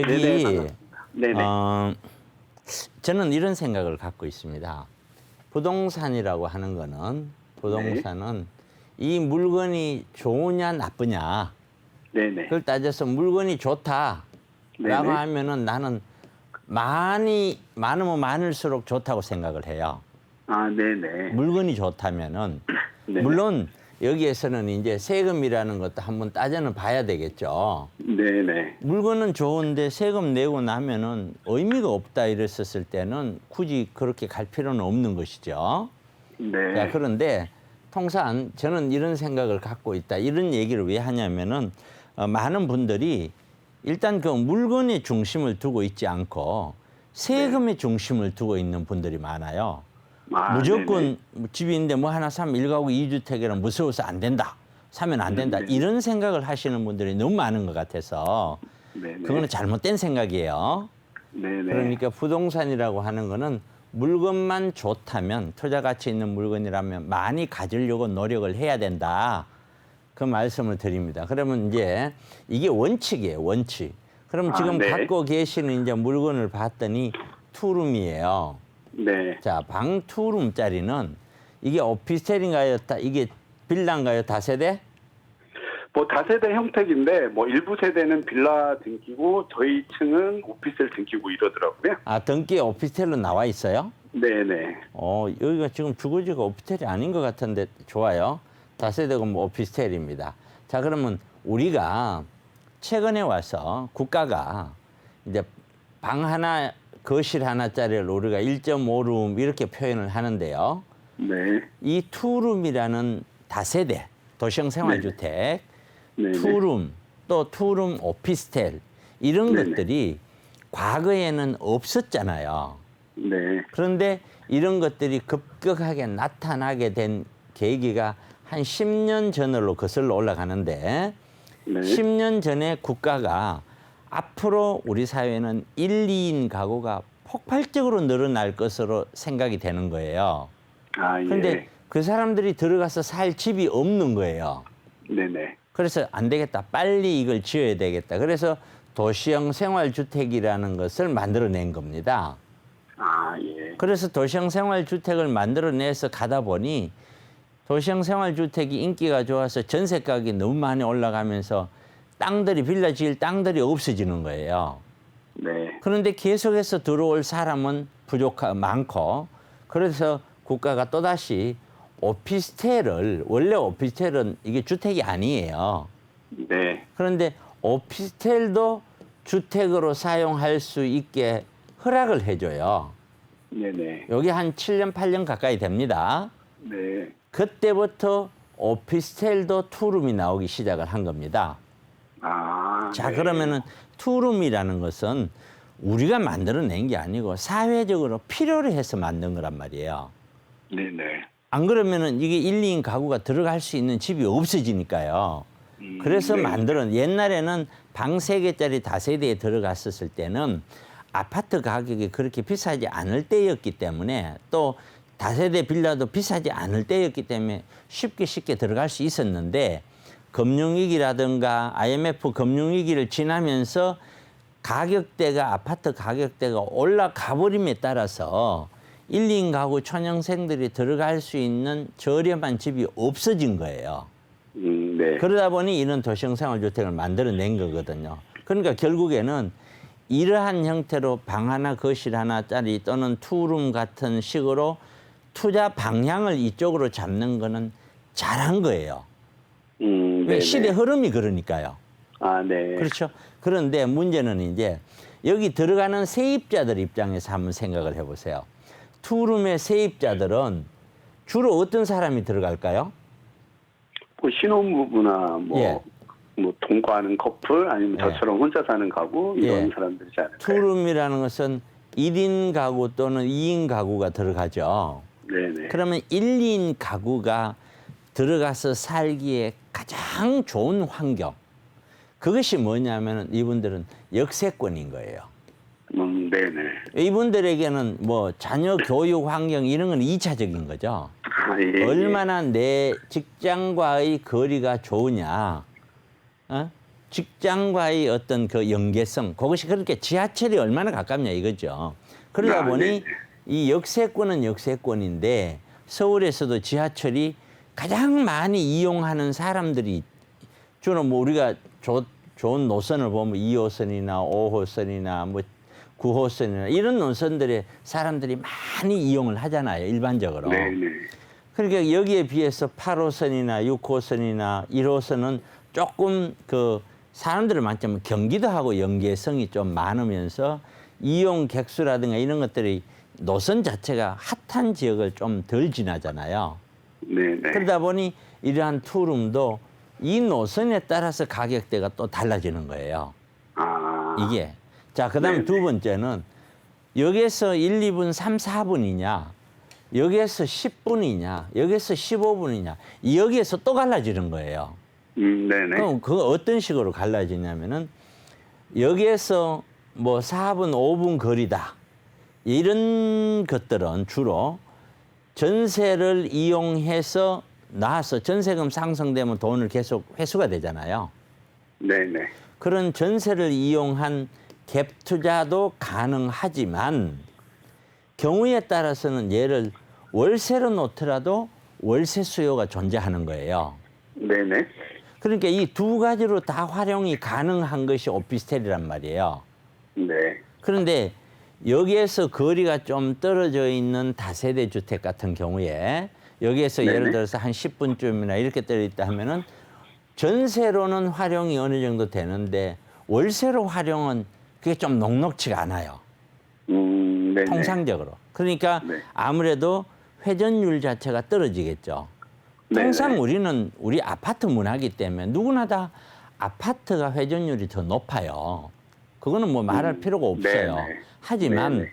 저기 반갑습니다. 네네. 저는 이런 생각을 갖고 있습니다. 부동산이라고 하는 거는 부동산은 이 물건이 좋으냐 나쁘냐 네네. 그걸 따져서 물건이 좋다라고 네네. 하면은 나는 많으면 많을수록 좋다고 생각을 해요. 아, 네네. 물건이 좋다면은 네네. 물론 여기에서는 이제 세금이라는 것도 한번 따져는 봐야 되겠죠. 네네. 물건은 좋은데 세금 내고 나면은 의미가 없다 이랬었을 때는 굳이 그렇게 갈 필요는 없는 것이죠. 네. 자, 그런데 통상 저는 이런 생각을 갖고 있다. 이런 얘기를 왜 하냐면은 많은 분들이 일단 그 물건에 중심을 두고 있지 않고 세금에 중심을 두고 있는 분들이 많아요. 아, 무조건 집이 있는데 뭐 하나 사면 1가구 2주택이라 무서워서 안 된다. 사면 안 된다. 네네. 이런 생각을 하시는 분들이 너무 많은 것 같아서 네네. 그거는 잘못된 생각이에요. 네네. 그러니까 부동산이라고 하는 거는 물건만 좋다면 투자 가치 있는 물건이라면 많이 가지려고 노력을 해야 된다. 그 말씀을 드립니다. 그러면 이제 이게 원칙이에요, 원칙. 그럼 지금 네. 갖고 계시는 이제 물건을 봤더니 투룸이에요. 네. 자, 방 투룸짜리는 이게 오피스텔인가요? 이게 빌라인가요? 다세대? 뭐 다세대 형택인데 뭐 일부 세대는 빌라 등기고 저희 층은 오피스텔 등기고 이러더라고요. 아, 등기에 오피스텔로 나와 있어요? 네네. 여기가 지금 주거지가 오피스텔이 아닌 것 같은데 좋아요. 다세대고 뭐 오피스텔입니다. 자, 그러면 우리가 최근에 와서 국가가 이제 방 하나, 거실 하나짜리를 우리가 1.5룸 이렇게 표현을 하는데요. 네. 이 투룸이라는 다세대 도시형 생활주택, 네네. 투룸, 또 투룸 오피스텔 이런 네네. 것들이 과거에는 없었잖아요. 네. 그런데 이런 것들이 급격하게 나타나게 된 계기가 한 10년 전으로 거슬러 올라가는데 네. 10년 전에 국가가 앞으로 우리 사회는 1, 2인 가구가 폭발적으로 늘어날 것으로 생각이 되는 거예요. 아, 예. 그런데 그 사람들이 들어가서 살 집이 없는 거예요. 네네. 그래서 안 되겠다. 빨리 이걸 지어야 되겠다. 그래서 도시형 생활주택이라는 것을 만들어낸 겁니다. 아, 예. 그래서 도시형 생활주택을 만들어내서 가다 보니 도시형 생활주택이 인기가 좋아서 전세 가격이 너무 많이 올라가면서 빌라 지을 땅들이 없어지는 거예요. 네. 그런데 계속해서 들어올 사람은 많고 그래서 국가가 또다시 원래 오피스텔은 이게 주택이 아니에요. 네. 그런데 오피스텔도 주택으로 사용할 수 있게 허락을 해줘요. 네네. 여기 한 7년, 8년 가까이 됩니다. 네. 그때부터 오피스텔도 투룸이 나오기 시작을 한 겁니다. 아. 자, 네. 그러면은 투룸이라는 것은 우리가 만들어낸 게 아니고 사회적으로 필요로 해서 만든 거란 말이에요. 네네. 안 그러면은 이게 1, 2인 가구가 들어갈 수 있는 집이 없어지니까요. 그래서 네. 옛날에는 방 3개짜리 다세대에 들어갔었을 때는 아파트 가격이 그렇게 비싸지 않을 때였기 때문에 또 다세대 빌라도 비싸지 않을 때였기 때문에 쉽게 들어갈 수 있었는데 금융위기라든가 IMF 금융위기를 지나면서 아파트 가격대가 올라가 버림에 따라서 1, 2인 가구 초년생들이 들어갈 수 있는 저렴한 집이 없어진 거예요. 네. 그러다 보니 이런 도시형 생활주택을 만들어낸 거거든요. 그러니까 결국에는 이러한 형태로 방 하나, 거실 하나짜리 또는 투룸 같은 식으로 투자 방향을 이쪽으로 잡는 거는 잘한 거예요. 왜? 시대 흐름이 그러니까요. 아, 네. 그렇죠. 그런데 문제는 이제 여기 들어가는 세입자들 입장에서 한번 생각을 해보세요. 투룸의 세입자들은 주로 어떤 사람이 들어갈까요? 뭐 신혼부부나 예. 뭐 동거하는 커플 아니면 예. 저처럼 혼자 사는 가구 이런 예. 사람들이지 않을까요? 투룸이라는 것은 1인 가구 또는 2인 가구가 들어가죠. 네네. 그러면 1, 2인 가구가 들어가서 살기에 가장 좋은 환경. 그것이 뭐냐면 이분들은 역세권인 거예요. 네네. 이분들에게는 뭐 자녀 교육 환경 이런 건 2차적인 거죠. 아, 예. 얼마나 내 직장과의 거리가 좋으냐. 어? 직장과의 어떤 그 연계성, 그것이 그렇게 지하철이 얼마나 가깝냐 이거죠. 그러다 보니 네. 이 역세권은 역세권인데 서울에서도 지하철이 가장 많이 이용하는 사람들이 주로 뭐 우리가 좋은 노선을 보면 2호선이나 5호선이나 뭐 9호선이나 이런 노선들에 사람들이 많이 이용을 하잖아요, 일반적으로. 네네. 그러니까 여기에 비해서 8호선이나 6호선이나 1호선은 조금 그 사람들을 많지만 경기도하고 연계성이 좀 많으면서 이용 객수라든가 이런 것들이 노선 자체가 핫한 지역을 좀 덜 지나잖아요. 네네. 그러다 보니 이러한 투룸도 이 노선에 따라서 가격대가 또 달라지는 거예요. 아. 이게. 자, 그다음에 네네. 두 번째는 여기에서 1, 2분, 3, 4분이냐, 여기에서 10분이냐, 여기에서 15분이냐, 여기에서 또 갈라지는 거예요. 네네. 그럼 그 어떤 식으로 갈라지냐면은 여기에서 뭐 4분, 5분 거리다. 이런 것들은 주로 전세를 이용해서 나와서 전세금 상승되면 돈을 계속 회수가 되잖아요. 네네. 그런 전세를 이용한 갭 투자도 가능하지만 경우에 따라서는 얘를 월세로 놓더라도 월세 수요가 존재하는 거예요. 네네. 그러니까 이 두 가지로 다 활용이 가능한 것이 오피스텔이란 말이에요. 네. 그런데 여기에서 거리가 좀 떨어져 있는 다세대 주택 같은 경우에 여기에서 네네. 예를 들어서 한 10분쯤이나 이렇게 떨어져 있다 하면은 전세로는 활용이 어느 정도 되는데 월세로 활용은 그게 좀 녹록지가 않아요. 네네. 통상적으로. 그러니까 네. 아무래도 회전율 자체가 떨어지겠죠. 네네. 통상 우리 아파트 문화이기 때문에 누구나 다 아파트가 회전율이 더 높아요. 그거는 뭐 말할 필요가 없어요. 네네. 하지만 네네.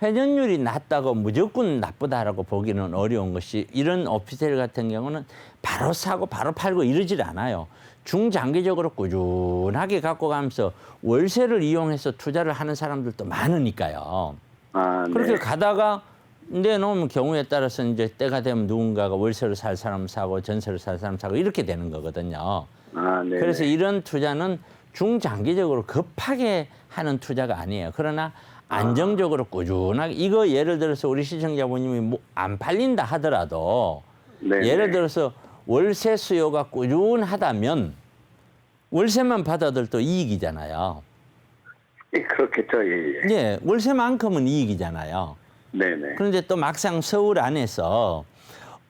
회전율이 낮다고 무조건 나쁘다라고 보기는 어려운 것이 이런 오피스텔 같은 경우는 바로 사고 바로 팔고 이러질 않아요. 중장기적으로 꾸준하게 갖고 가면서 월세를 이용해서 투자를 하는 사람들도 많으니까요. 아, 그렇게 네. 가다가 내놓으면 경우에 따라서 이제 때가 되면 누군가가 월세로 살 사람 사고 전세로 살 사람 사고 이렇게 되는 거거든요. 아, 네. 그래서 이런 투자는 중장기적으로 급하게 하는 투자가 아니에요. 그러나 안정적으로 꾸준하게 이거 예를 들어서 우리 시청자분님이 뭐 안 팔린다 하더라도 네네. 예를 들어서 월세 수요가 꾸준하다면 월세만 받아들도 이익이잖아요. 예, 그렇겠죠. 예, 예. 예, 월세만큼은 이익이잖아요. 네네. 그런데 또 막상 서울 안에서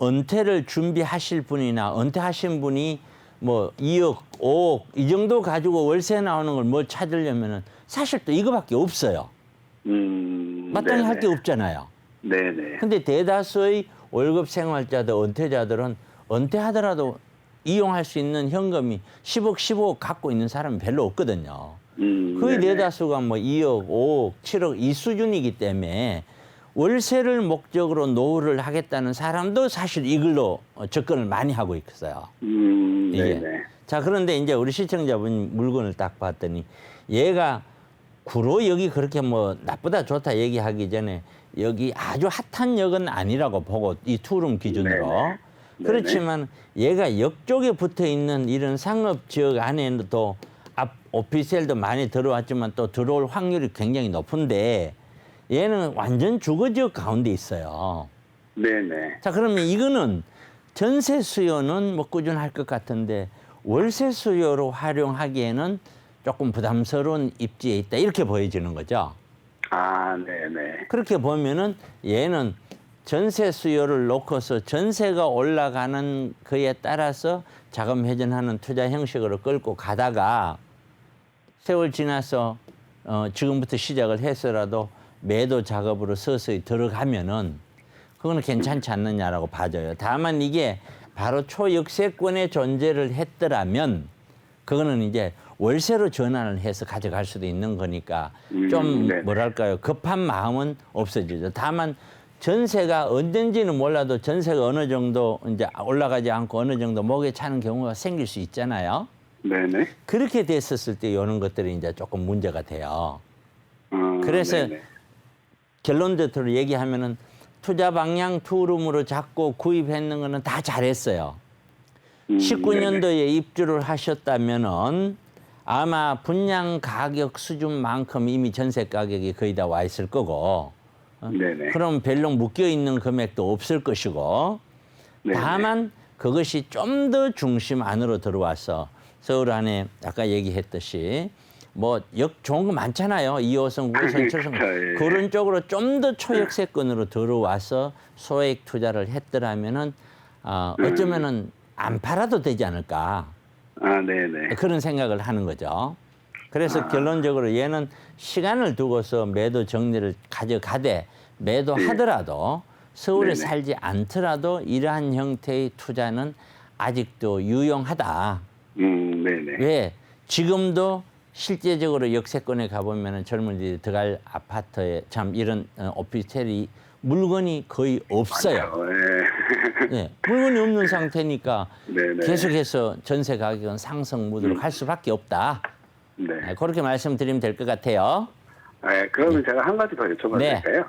은퇴를 준비하실 분이나 은퇴하신 분이 뭐 2억, 5억 이 정도 가지고 월세 나오는 걸 뭘 찾으려면은 사실 또 이거밖에 없어요. 마땅히 할 게 없잖아요. 네네. 근데 대다수의 월급 생활자들, 은퇴자들은 은퇴하더라도 이용할 수 있는 현금이 10억, 15억 갖고 있는 사람이 별로 없거든요. 거의 네네. 대다수가 뭐 2억, 5억, 7억 이 수준이기 때문에 월세를 목적으로 노후를 하겠다는 사람도 사실 이걸로 접근을 많이 하고 있어요. 이게. 네네. 자, 그런데 이제 우리 시청자분 물건을 딱 봤더니 얘가 구로 여기 그렇게 뭐 나쁘다 좋다 얘기하기 전에 여기 아주 핫한 역은 아니라고 보고 이 투룸 기준으로. 네네. 그렇지만 얘가 역 쪽에 붙어 있는 이런 상업 지역 안에도 앞 오피스텔도 많이 들어왔지만 또 들어올 확률이 굉장히 높은데 얘는 완전 주거 지역 가운데 있어요. 네네. 자, 그러면 이거는 전세 수요는 뭐 꾸준할 것 같은데 월세 수요로 활용하기에는 조금 부담스러운 입지에 있다 이렇게 보여지는 거죠. 아, 네네. 그렇게 보면은 얘는 전세 수요를 놓고서 전세가 올라가는 그에 따라서 자금 회전하는 투자 형식으로 끌고 가다가 세월 지나서 지금부터 시작을 해서라도 매도 작업으로 서서히 들어가면은 그거는 괜찮지 않느냐라고 봐져요. 다만 이게 바로 초역세권의 존재를 했더라면 그거는 이제 월세로 전환을 해서 가져갈 수도 있는 거니까 좀 네네. 뭐랄까요 급한 마음은 없어지죠. 다만 전세가 언젠지는 몰라도 전세가 어느 정도 이제 올라가지 않고 어느 정도 목에 차는 경우가 생길 수 있잖아요. 네네. 그렇게 됐었을 때 이런 것들이 이제 조금 문제가 돼요. 그래서 네네. 결론적으로 얘기하면은 투자 방향 투룸으로 잡고 구입했는 거는 다 잘했어요. 19년도에 입주를 하셨다면은 아마 분양 가격 수준만큼 이미 전세 가격이 거의 다 와 있을 거고 네네. 그럼 별로 묶여 있는 금액도 없을 것이고 네네. 다만 그것이 좀 더 중심 안으로 들어와서 서울 안에 아까 얘기했듯이 뭐 역 좋은 거 많잖아요. 2호선, 9호선, 7호선 그렇죠, 예. 그런 쪽으로 좀 더 초역세권으로 들어와서 소액 투자를 했더라면은 어쩌면은 안 팔아도 되지 않을까 아, 네네. 그런 생각을 하는 거죠. 그래서 결론적으로 얘는 시간을 두고서 매도 정리를 가져가되 매도하더라도 서울에 네네. 살지 않더라도 이러한 형태의 투자는 아직도 유용하다. 네네. 왜? 지금도 실제적으로 역세권에 가보면 젊은이들이 들어갈 아파트에 참 이런 오피스텔이 물건이 거의 없어요. 예. 네, 물건이 없는 상태니까 네네. 계속해서 전세 가격은 상승 무드로 갈 수밖에 없다. 네. 그렇게 말씀드리면 될 것 같아요. 네, 그러면 제가 한 가지 더 여쭤봐도 네. 될까요?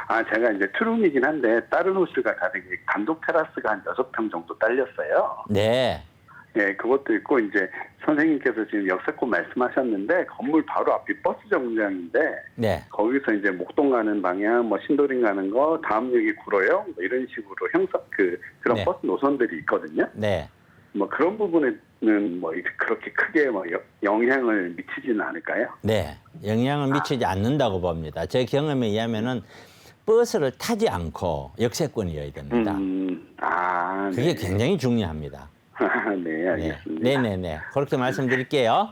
아, 제가 이제 투룸이긴 한데 다른 호수가 다르게 단독 테라스가 한 6평 정도 딸렸어요. 네, 예, 그것도 있고 이제 선생님께서 지금 역세권 말씀하셨는데 건물 바로 앞이 버스 정류장인데 네, 거기서 이제 목동 가는 방향, 뭐 신도림 가는 거, 다음역이 구로요, 뭐 이런 식으로 그런 네. 버스 노선들이 있거든요. 네. 뭐 그런 부분에는 뭐 그렇게 크게 뭐 영향을 미치지는 않을까요? 네, 영향을 미치지 않는다고 봅니다. 제 경험에 의하면은 버스를 타지 않고 역세권이어야 됩니다. 아, 그게 네. 굉장히 중요합니다. 네, 네, 알겠습니다. 네, 네, 네. 그렇게 말씀드릴게요.